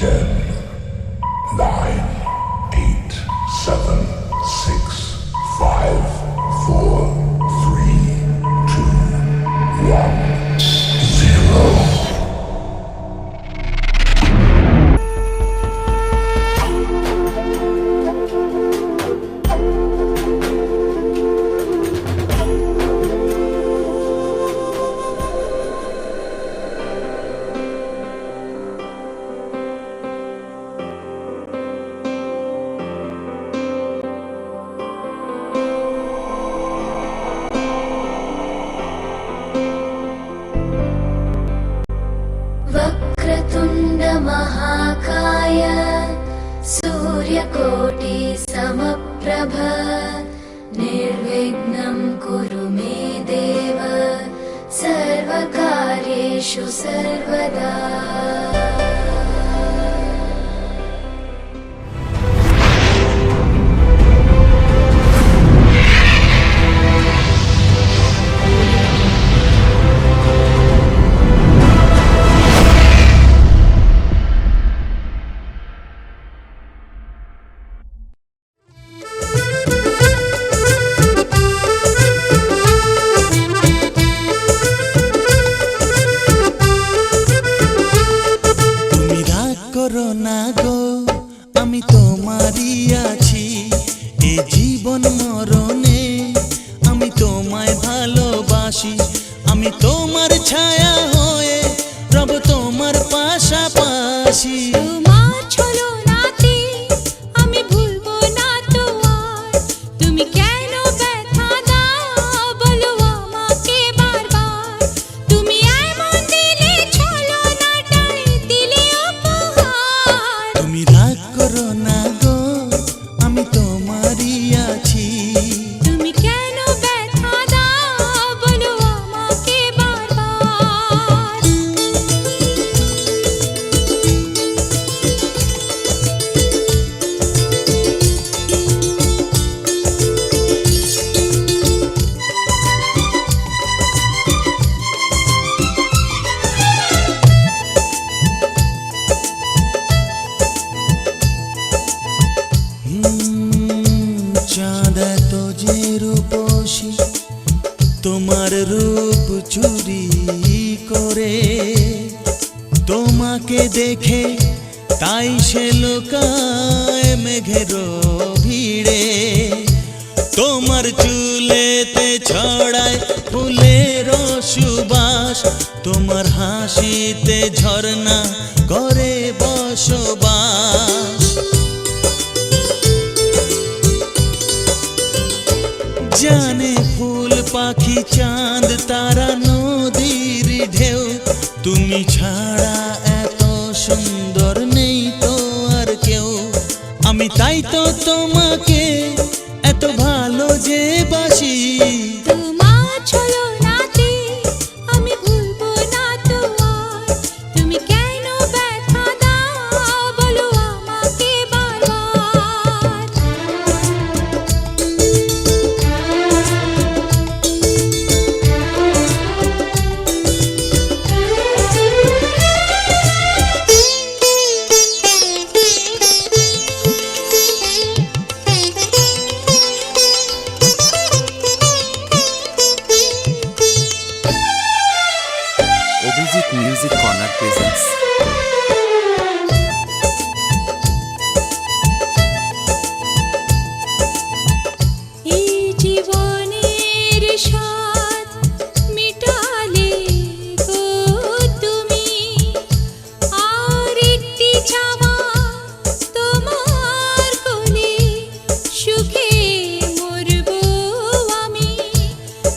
10, 9, 8, 7, 6, 5, 4, 3, 2, 1, 0. वक्रतुण्ड महाकाय सूर्यकोटि समप्रभ निर्विघ्नं कुरु मे देव सर्वकार्येषु सर्वदा। করোনা গো আমি তোমারই আছি এ জীবন মরণে আমি তোমায় ভালোবাসি আমি তোমার ছায়া হয়ে রব তোমার পাশাপাশি তোমার ছলনাতে আমি ভুলবো না তো আর তুমি কেন ব্যথা দাও বলো আমাকে বারবার তুমি এমন দিলে ছলনাটাই দিলে উপহার তুমি রাগ করো না গো আমি তোমারই আছি তুমি কেন ব্যথা দাও বলো আমাকে বারবার চাঁদ এত যে রূপসী তোমার রূপ চুরি করে তোমাকে দেখে তাই সে লোকায় মেঘের ভিড়ে তোমার চুলেতে ছড়ায় ফুলের সুবাস তোমার হাসিতে ঝর্ণা করে বসবাস জানে ফুল পাখি চাঁদ তারা নদীর ঢেউ তুমি ছাড়া এত সুন্দর নেই তো আর কেউ আমি তাই তো তোমাকে এত ভালো যে বাসি তোমার ছলনাতে আমি ভুলবো না তো আর তুমি কেন ব্যথা দাও বলো আমাকে বারবার অভিজিৎ মিউজিক কর্নার প্রেজেন্টস এই জীবনের স্বাদ মিটালে গো তুমি আর একটি চাওয়া তোমার কোলে সুখে মরবো আমি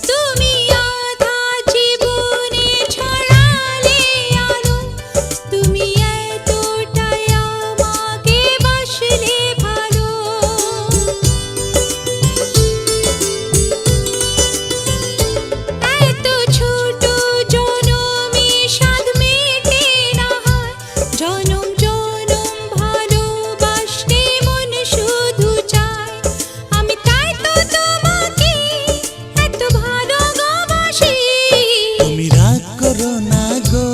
তুমি আধা জীবনে ছড়ালে আলো তুমি এতটাই আমাকে বাসলে ভালো এত ছোট জনমে স্বাদ মেটে না হয় জনম জনম ভালোবাসতে মন শুধু চায় আমি তাই তো তোমাকে এত ভালোবাসি তুমি রাগ করো না গো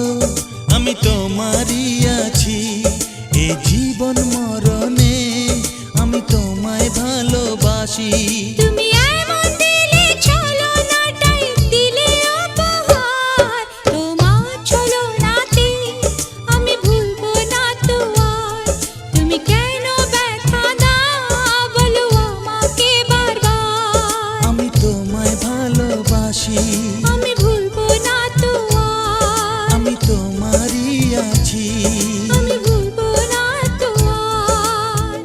আমি তোমারই আছি এ জীবন মরণে আমি তোমায় ভালোবাসি। তুমি এমন দিলে ছলনাটাই দিলে উপহার, তোমার ছলনাতে আমি ভুলবো না তো আর। তুমি কেন ব্যথা দাও বলো আমাকে বারবার, আমি তোমায় ভালোবাসি, আমি ভুলবো না তো আর। আমি তোমারই আছি। আমি ভুলবো না তো আর।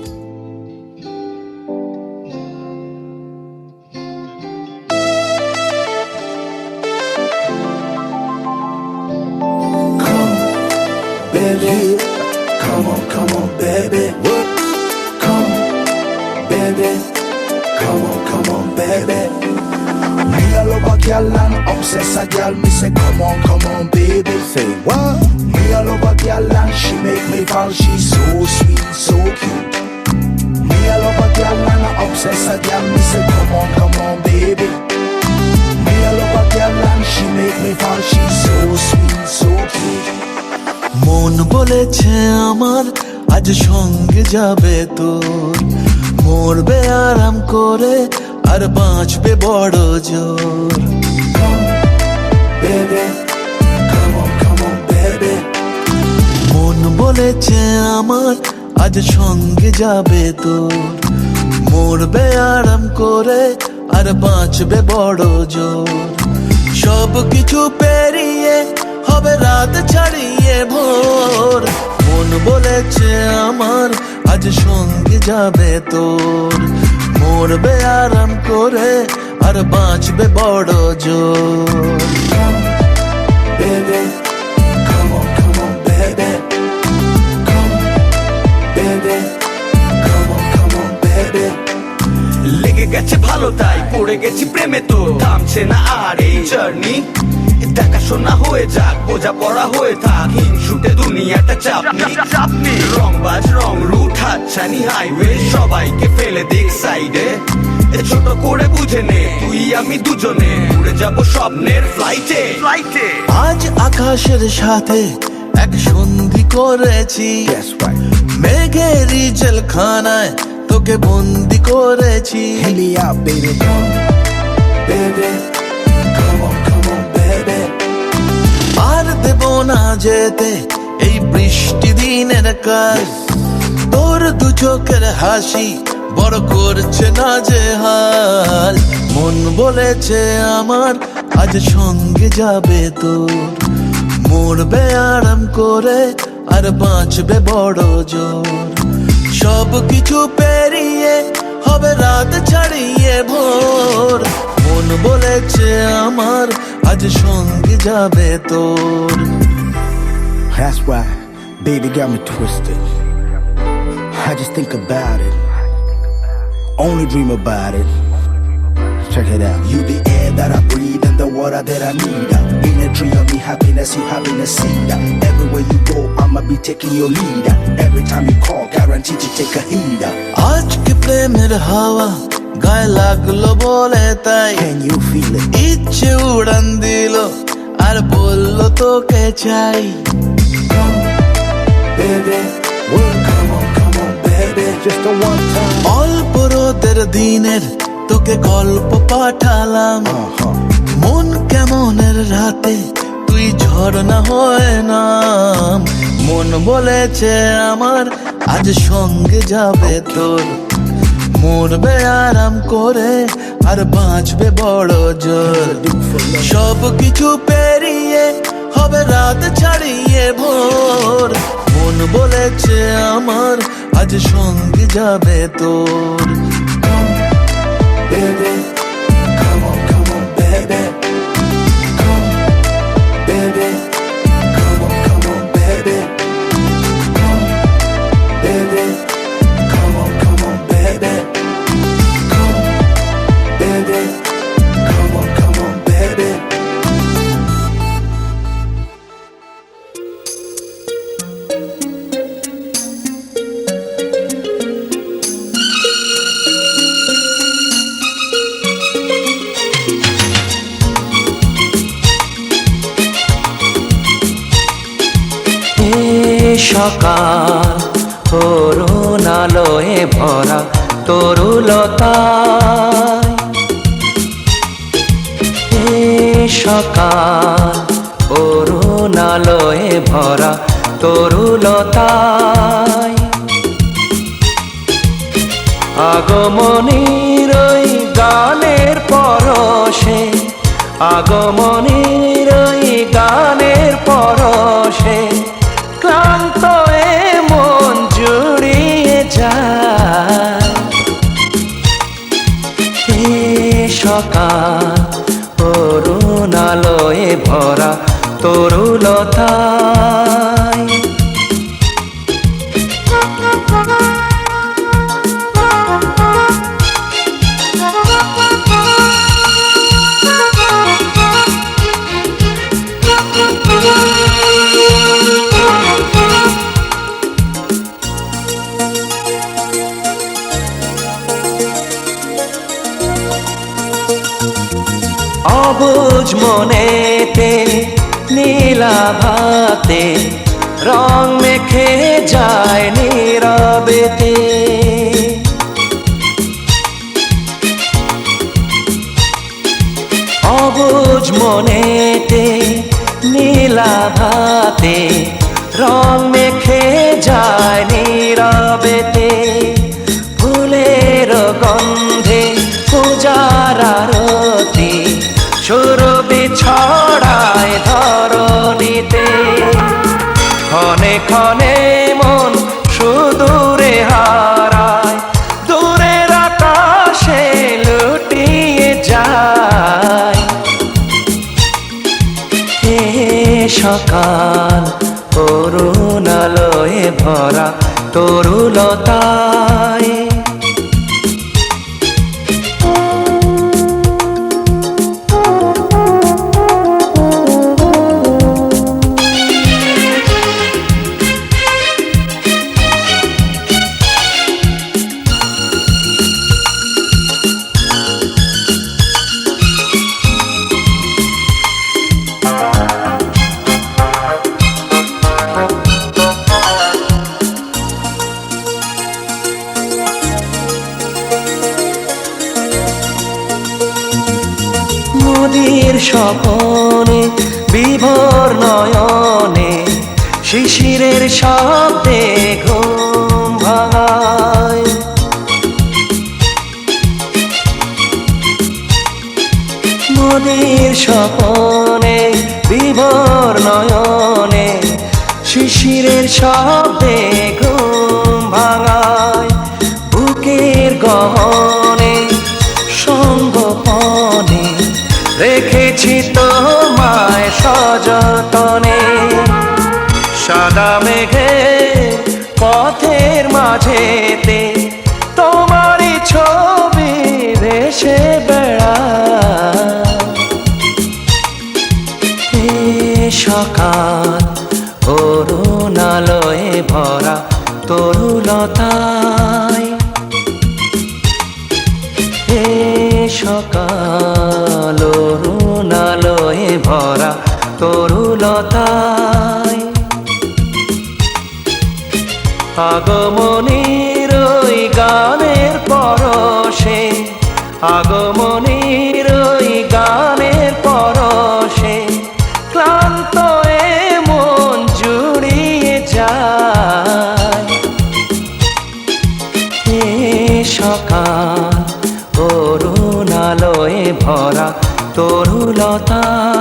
Baby, come on, baby. Come, baby, come on, baby. Me a love a girl and obsess a girl. Me say, come on, baby. Say what? Me a love a girl and she make me fall. She's so sweet, so cute. Me a love a girl and I obsess a girl. Me say, come on, baby. Me a love a girl and she make me fall. She's so sweet, so cute. মন বলেছে আমার আজ সঙ্গে যাবে তোর, মরবে আরাম করে আর বাঁচবে বড় জোর। Baby, come on, baby. মন বলেছে আমার আজ সঙ্গে যাবে তোর, মরবে আরাম করে আর বাঁচবে বড় জোর। সব কিছু পেরিয়ে হবে রাত ছাড়িয়ে ভোর, মন বলেছে আমার আজ সঙ্গে যাবে তোর, মরবে আরাম করে আর বাঁচবে বড় জোর। Baby, come on, baby. Come, baby, come on, baby. লেগে গেছে ভালো তাই পড়ে গেছি প্রেমে, তো থামছে না আর এই জার্নি। দেখাশোনা হয়ে যাক, বোঝা পড়া হয়ে থাক, হিংসুটে দুনিয়াটা চাপনি। রংবাজ রং রুট হাতছানি হাইওয়ে, সবাইকে ফেলে দিক সাইডে। ছোট করে বুঝে নে তুই আমি দুজনে উড়ে যাব স্বপ্নের ফ্লাইটে। আজ আকাশের সাথে এক সন্ধি করেছি, That's right. মেঘেরই জেলখানায় তোকে বন্দি করেছি। Hit me out, baby. Come, baby. Come on, baby. আর দেব না যেতে এই বৃষ্টি দিনের কাল, তোর দু চোখের হাসি বড় করছে না যে হাল। মন বলেছে আমার আজ সঙ্গে যাবে তোর, মরবে আরাম করে আর বাঁচবে বড় জোর। সব কিছু পেরিয়ে হবে রাত ছাড়িয়ে ভোর, মন বলেছে আমার আজ সঙ্গে যাবে তোর। That's why, baby got me twisted. I just think about it, only dream about it. Check it out. You the air that I breathe and the water that I need. Energy of me happiness, you happiness seed. Everywhere you go, I'ma be taking your lead. Every time you call, guaranteed to take a heed. আজকে প্রেমের হাওয়া গায়ে লাগলো বলে তাই, Can you feel it? ইচ্ছে উড়ান দিল আর বললো তোকে চাই। Baby, well, come on, baby. Just a one time. অল্প রোদের দিনের তোকে গল্প পাঠালাম, মন কেমনের রাতে তুই ঝর্ণা হয়ে নাম। মন বলেছে আমার আজ সঙ্গে যাবে তোর, মরবে আরাম করে আর বাঁচবে বড় জোর। সব কিছু পেরিয়ে হবে রাত ছাড়িয়ে ভোর, মন বলেছে আমার আজ সঙ্গে যাবে তোর। Baby, come on, baby. Come, baby. Come on, baby. Come, baby. Come on, baby. Come, baby. Come on, baby. সকাল অরুণ আলোয় ভরা তরুলতায়। এ সকাল অরুণ আলোয় ভরা তরুলতায়। আগমনীর ওই গানের পরশে, আগমনীর ওই গানের পরশে ক্লান্ত এ মন জুড়িয়ে যায়। এ সকাল অরুণ আলোয় ভরা তরুলতায়। অবুঝ মনেতে নীলাভাতে রং মেখে যায় নীরবেতে। অবুঝ মনেতে নীলাভাতে রং মেখে যায় নীরবেতে। ফুলের গন্ধে পূজার আরতি সুরভি ছড়ায় ধরণীতে। ক্ষণে ক্ষণে মন সুদূরে হারায়, দূরের আকাশে লুটিয়ে যায়। এ সকাল অরুণ আলোয় ভরা তরুলতায়। নদীর স্বপনে বিভোর নয়নে শিশিরের শব্দে ঘুম ভাঙায়। নদীর স্বপনে বিভোর নয়নে শিশিরের শব্দে ঘুম ভাঙায়। বুকের গহনে সঙ্গোপনে রেখেছি তোমায় সযতনে। সাদা মেঘে পথের মাঝেতে তোমারই ছবি ভেসে বেড়ায়। এ সকাল অরুণ আলোয় ভরা তরুলতায়। এ সকাল অরুণ আলোয় ভরা তরুলতায়। আগমনীর ওই গানের পরশে, আগমনীর ওই গানের পরশে ক্লান্ত এ মন জুড়িয়ে যায়। এ সকাল অরুণ আলোয় ভরা তরুলতায়।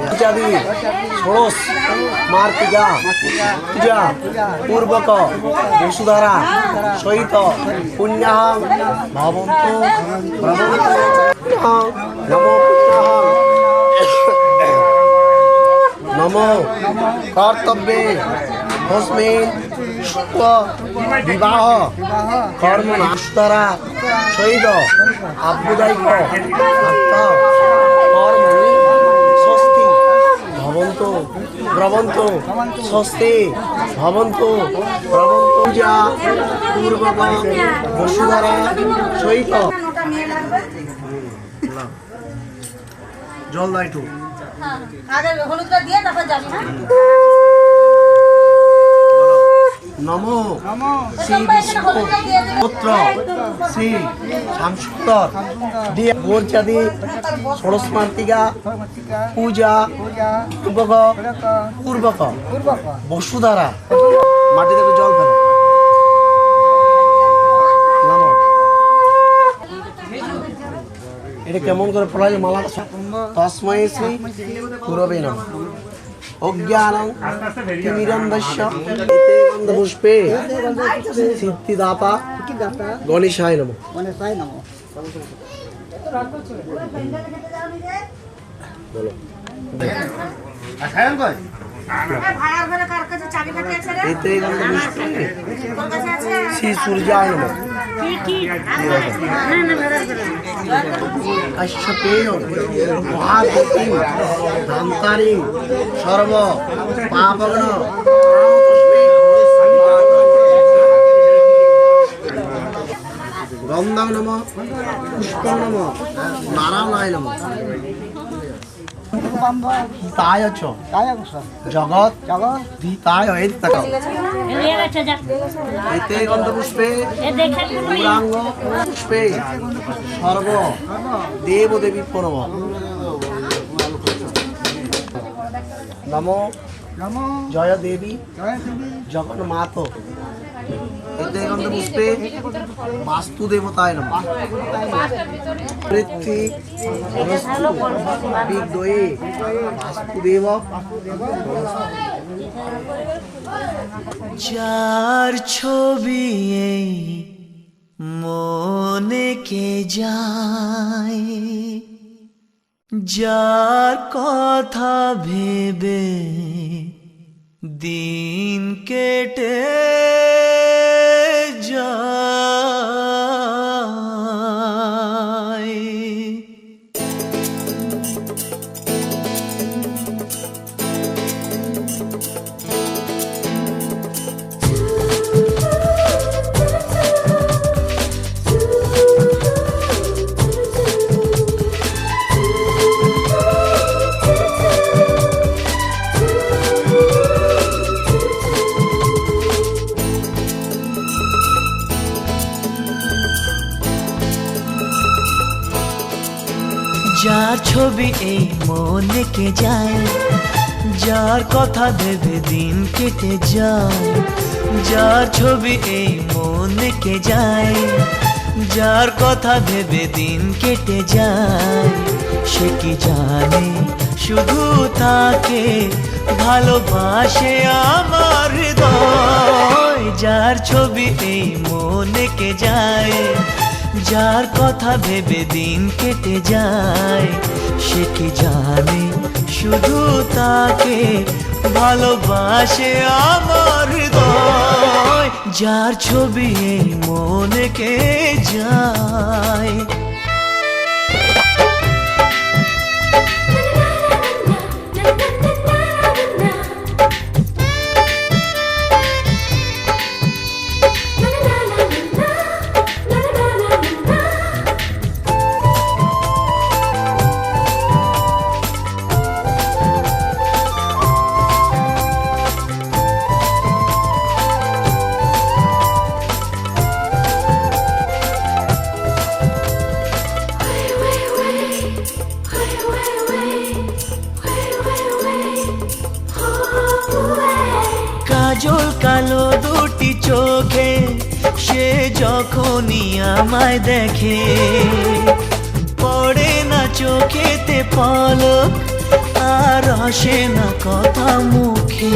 ইত্যাদি ষোড়শ মার্তিকা পূজা পূর্বক বসুধারা সহিত পুণ্যাহং ভবন্ত নমো নমো কর্তব্যে তস্মিন শুক্ল বিবাহ কর্ম নাশতারা সহিত আভ্যুদায়িক কর্মণি স্বস্তি ভবন্তু ব্রবন্তু স্বস্তি ভবন্তু ব্রবন্তু পূজা পূর্বক বসুধারা সহিত জল দাও একটু আগে হলুদটা দিয়ে তারপর যাবি হ্যাঁ নমো শ্রী বিষ্ণু পুত্র শ্রী শামসুন্দর দিয়ে গোরচাঁদি ষোড়শ মার্তিকা পূজা পূর্বক বসুধারা মাটিতে একটু জল ফেলো নামো এটা কেমন করে পড়া যায় মালা তস্মৈ শ্রী গুরবে নমঃ অজ্ঞানং তিমিরন্ধস্য এতে গন্ধপুষ্পে সিদ্ধিদাতা গণেশায় নমঃ বলো ভাড়ার ঘরে কার কাছে চাবিকাঠি আছে রে এতে গন্ধপুষ্পে তোর কাছে আছে শ্রী সূর্যায় নমঃ কি না ভাড়ার ঘরে কাশ্যপেয় মহাগতি ধান্তারি সর্ব পাপগ্ন গন্ধং নমঃ পুষ্পং নমঃ নারায়ণায় নমঃ হিতায় চ জগৎ হিতায় এত তাকাও এতে গন্ধপুষ্পে গৌরাঙ্গ পুষ্পে সর্ব দেব দেবী প্রণব নমো জয় দেবী জগন্মাত এতে গন্ধপুষ্পে বাস্তু দেবতায় নমঃ পৃথ্বী বিদ্বয়ে বাস্তুদেব যার ছবি এই মনে কে যায় যার কথা ভেবে দিন কেটে যায় যার ছবি এই মনে কে যায় যার কথা ভেবে দিন কেটে যায় যার ছবি এই মনে কে যায় যার কথা ভেবে দিন কেটে যায় সে কি জানে শুধু তাকে ভালোবাসে আমার হৃদয় যার ছবি এই মনে কে যায় যার কথা ভেবে দিন কেটে যায় সে কি জানে শুধু তাকে ভালোবাসে আমার হৃদয় যার ছবি এই মনে কে যায় কাজল কালো দুটি চোখে সে যখনই আমায় দেখে পড়ে না চোখেতে পলক আর আসে না কথা মুখে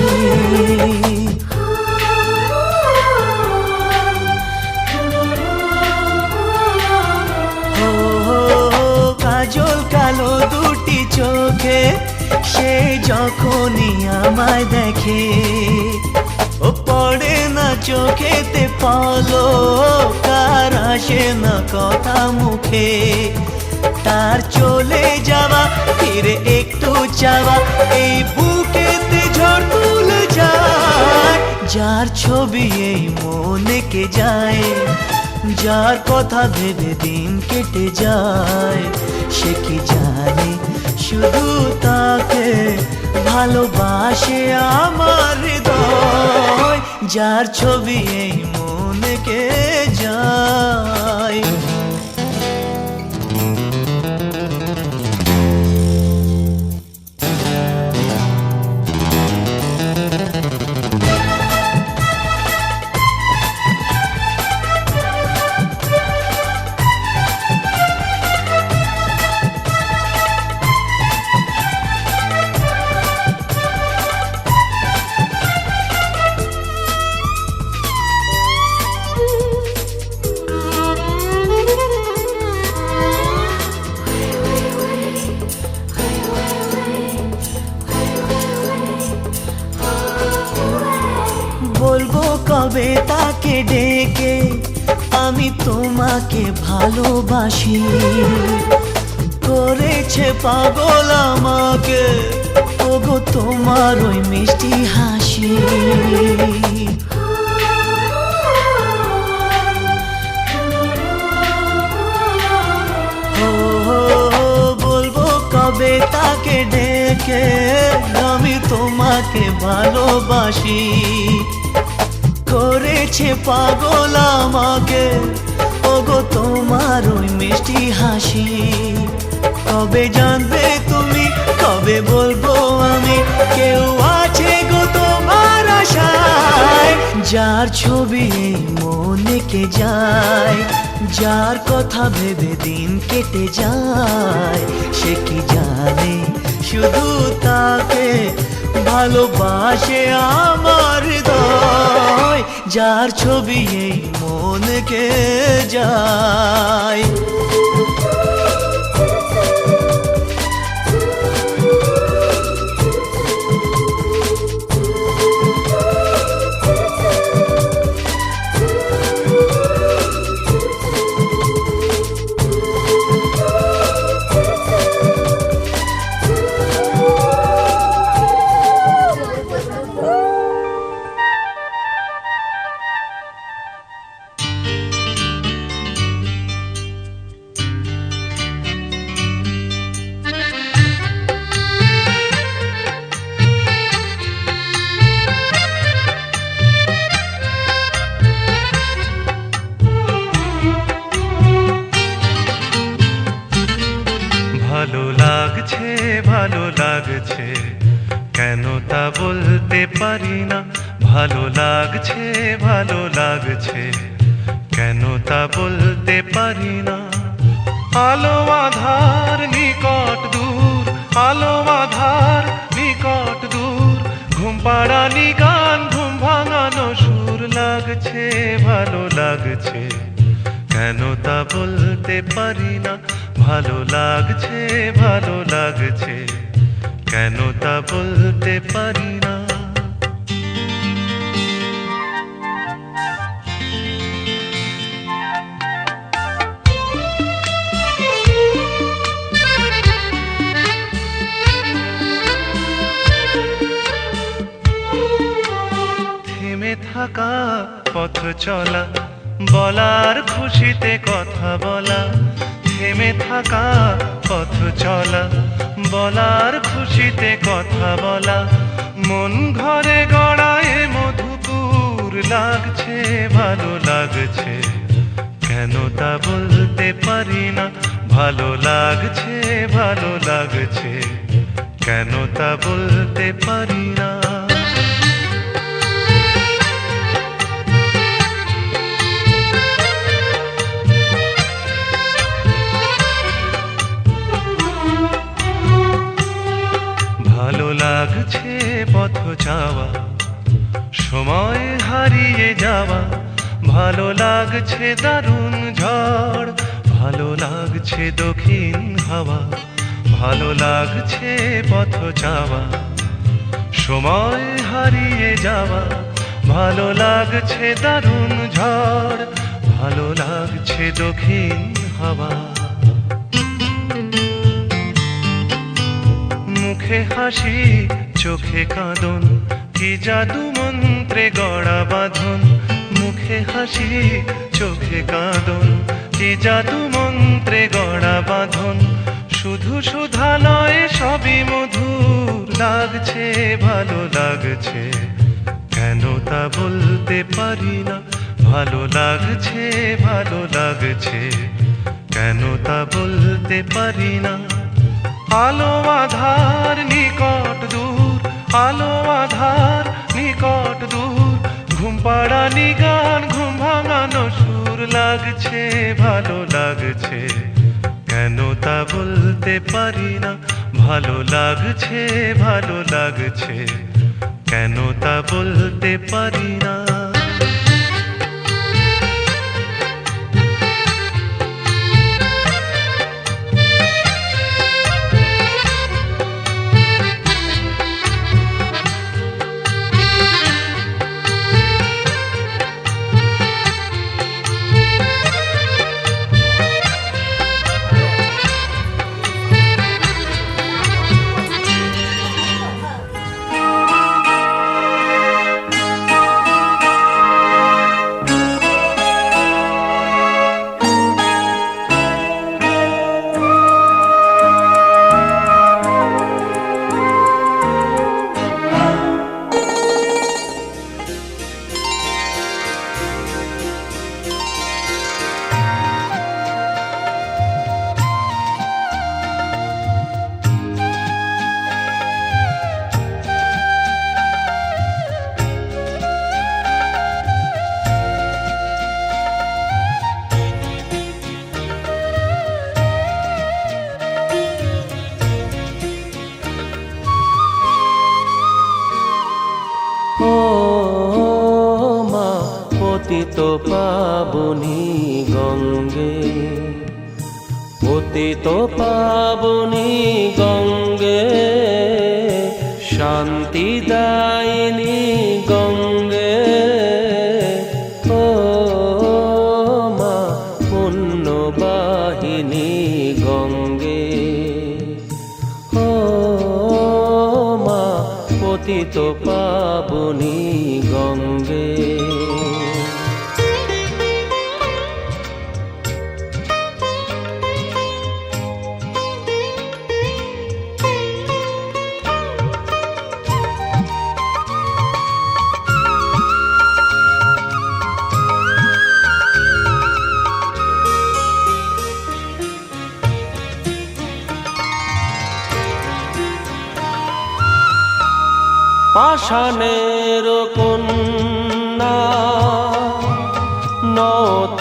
কাজল কালো দুটি চোখে সে যখনই আমায় দেখে ও পড়ে না চোখেতে পলক আর আসে না কথা মুখে তার চলে যাওয়া ফিরে একটু চাওয়া এই বুকেতে ঝড় তুলে যায় যার ছবি এই মনে কে যায় যার কথা ভেবে দিন কেটে যায় সে কি জানে শুধু তাকে ভালোবাসে আমার হৃদয় যার ছবি এই মনে কে যায় বলবো কবে তাকে ডেকে আমি তোমাকে ভালোবাসি করেছে পাগল আমাকে ওগো তোমার ওই মিষ্টি হাসি বলবো কবে তাকে ডেকে আমি তোমাকে ভালোবাসি করেছে পাগল আমাকে ওগো তোমার ওই মিষ্টি হাসি কবে জানবে তুমি কবে বলবো আমি কেউ আছে গো তোমার আশায় যার ছবি এই মনে কে যায় যার কথা ভেবে দিন কেটে যায় সে কি জানে শুধু তাকে ভালোবাসে আমার হৃদয় যার ছবি এই মনে কে যায় ভালো লাগছে কেন তা বলতে পারি না ভালো লাগছে কেন তা বলতে পারি না আলো আধার নিকট দূর আলো আধার নিকট দূর ঘুম পাড়ানি গান ঘুম ভাঙানো সুর লাগছে ভালো লাগছে কেন তা বলতে পারি না ভালো লাগছে কেন তা বলতে পারি না থেমে থাকা পথ চলা বলার খুশিতে কথা বলা থেমে থাকা পথ চলা বলার খুশিতে কথা বলা মন ঘরে গড়ায় মধুপুর লাগছে ভালো লাগছে কেন তা বলতে পারি না ভালো লাগছে কেন তা বলতে পারি না লাগছে পথ যাওয়া, সময় হারিয়ে যাওয়া, ভালো লাগছে দারুণ ঝড়, ভালো লাগছে দক্ষিণ হাওয়া, ভালো লাগছে পথ যাওয়া, সময় হারিয়ে যাওয়া, ভালো লাগছে দারুণ ঝড়, ভালো লাগছে দক্ষিণ হাওয়া। মুখে হাসি চোখে কাঁদন, কি জাদু মন্ত্রে গড়া বাঁধন, মুখে হাসি চোখে কাঁদন, কি জাদু মন্ত্রে গড়া বাঁধন, শুধু সুধা নয় সবই মধুর লাগছে, ভালো লাগছে, কেন তা বলতে পারি না, ভালো লাগছে, ভালো লাগছে, কেন তা বলতে পারি না। আলো আধার নিকট দূর, আলো আধার নিকট দূর, ঘুম পাড়ানি গান ঘুম ভাঙানো সুর লাগছে, ভালো লাগছে, কেন তা বলতে পারি না, ভালো লাগছে, ভালো লাগছে, কেন তা বলতে পারি না। ও মা পতিত পাবনী গঙ্গে, পতিত পাবনী গঙ্গে, শান্তি দায়িনী গঙ্গে, ও মা পুণ্যবাহিনী গঙ্গে, ও মা পতিত পাবনী গঙ্গে। পাষাণের কন্যা নত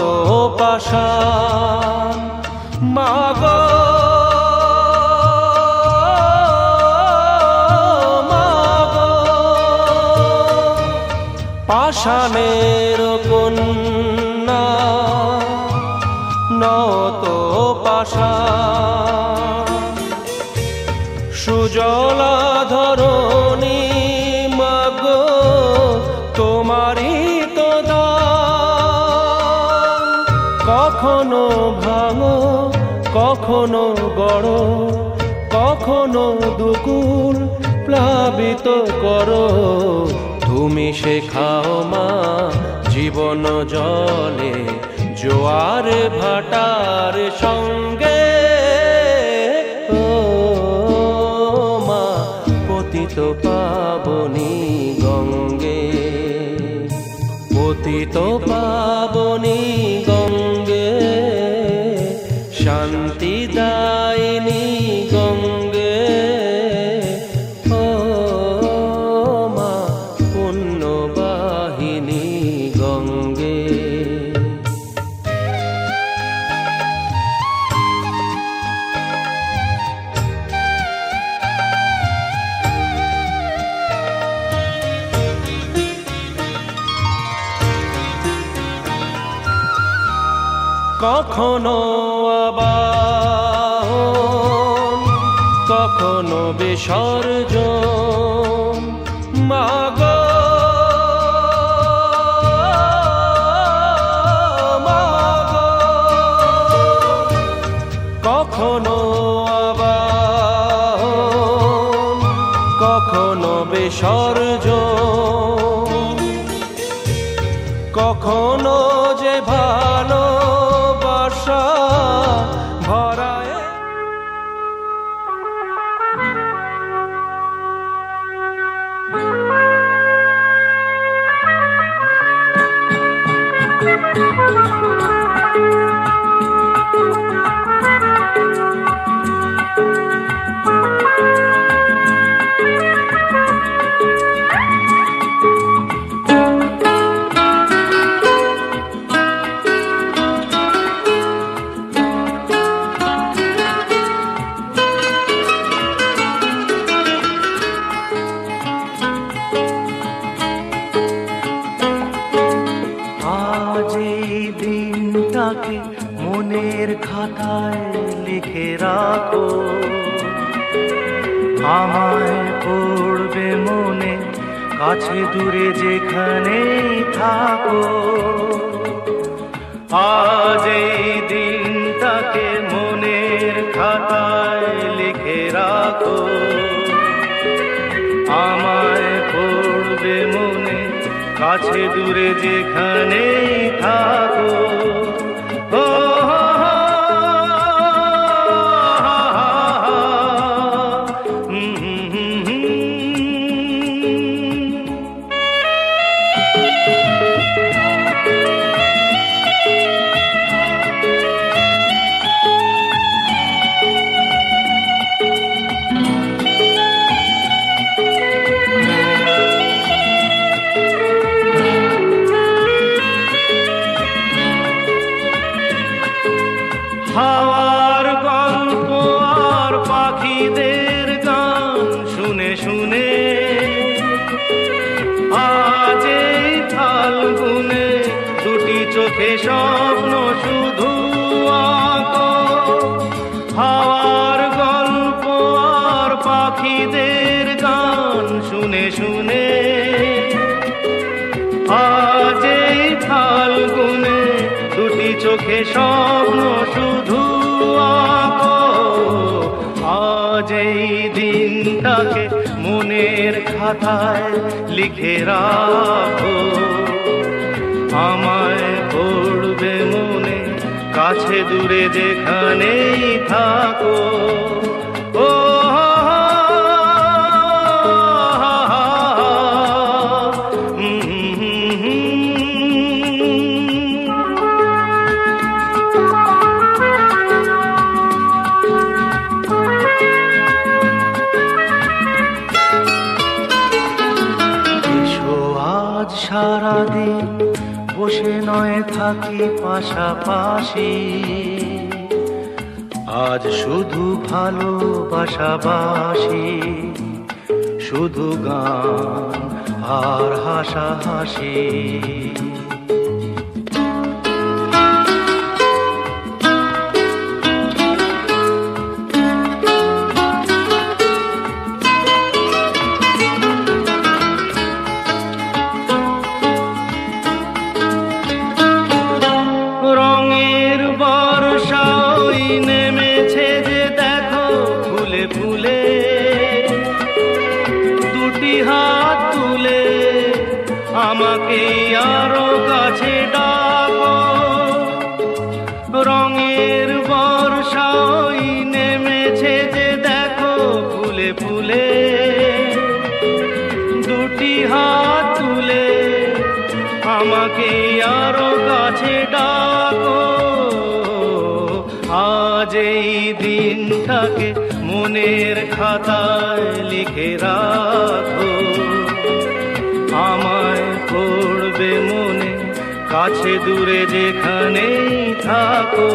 পাষাণ, মাগো মাগো, পাষাণের কন্যা নত পাষাণ, সুজলা ধরণী মাগো তোমারই তো দান, কখনো ভাঙো কখনো গড়ো, কখনো দুকুল প্লাবিত করো, তুমি শেখাও মা জীবন জলে জোয়ার ভাটার সঙ্গে, ও মা পতিত পাবনী গঙ্গে, পতিত পাবনী গঙ্গে, শান্তি দায়িনী গঙ্গে, ও মা পুণ্যবাহিনী গঙ্গে। কখনো আবাহন, কখনো বিসর্জন, মাগো মাগো, কখনো আবাহন, কখনো বিসর্জন, কখনো যে ভালোবাসা ভরায়। আজ এই দিনটাকে মনের খাতায় লিখে রাখো, আমায় পড়বে মনে, কাছে দূরে যেখানেই থাকো। আজ এই দিনটাকে মনের খাতায় লিখে রাখো, আমায় পড়বে মনে, কাছে দূরে যেখানেই থাকো। ও হাওয়ার গল্প আর পাখিদের গান শুনে শুনে আজ এই ফাল্গুনে দুটি চোখে স্বপ্ন শুধু আঁকো। হাওয়ার গল্প আর পাখিদের গান শুনে শুনে আজ এই ফাল্গুনে দুটি চোখে স্বপ্ন শুধু আঁকো। আজ এই দিনটাকে মনের খাতায় লিখে রাখো, আমায় পড়বে মনে, কাছে দূরে যেখানেই থাকো। ও সারাদিন বসে নয় থাকি পাশাপাশি, আজ শুধু ভালোবাসাবাসি, শুধু গান আর হাসাহাসি। রঙের বর্ষা ওই নেমেছে যে দেখো ফুলে ফুলে, দুটি হাত তুলে আমাকে আরো কাছে ডাকো। রঙের বর্ষা ওই নেমেছে যে দেখো ফুলে ফুলে, দুটি হাত তুলে আমাকে আরো কাছে ডাকো। আজ এই দিনটাকে মনের খাতায় লিখে রাখো, আমায় পড়বে মনে, কাছে দূরে যেখানেই থাকো।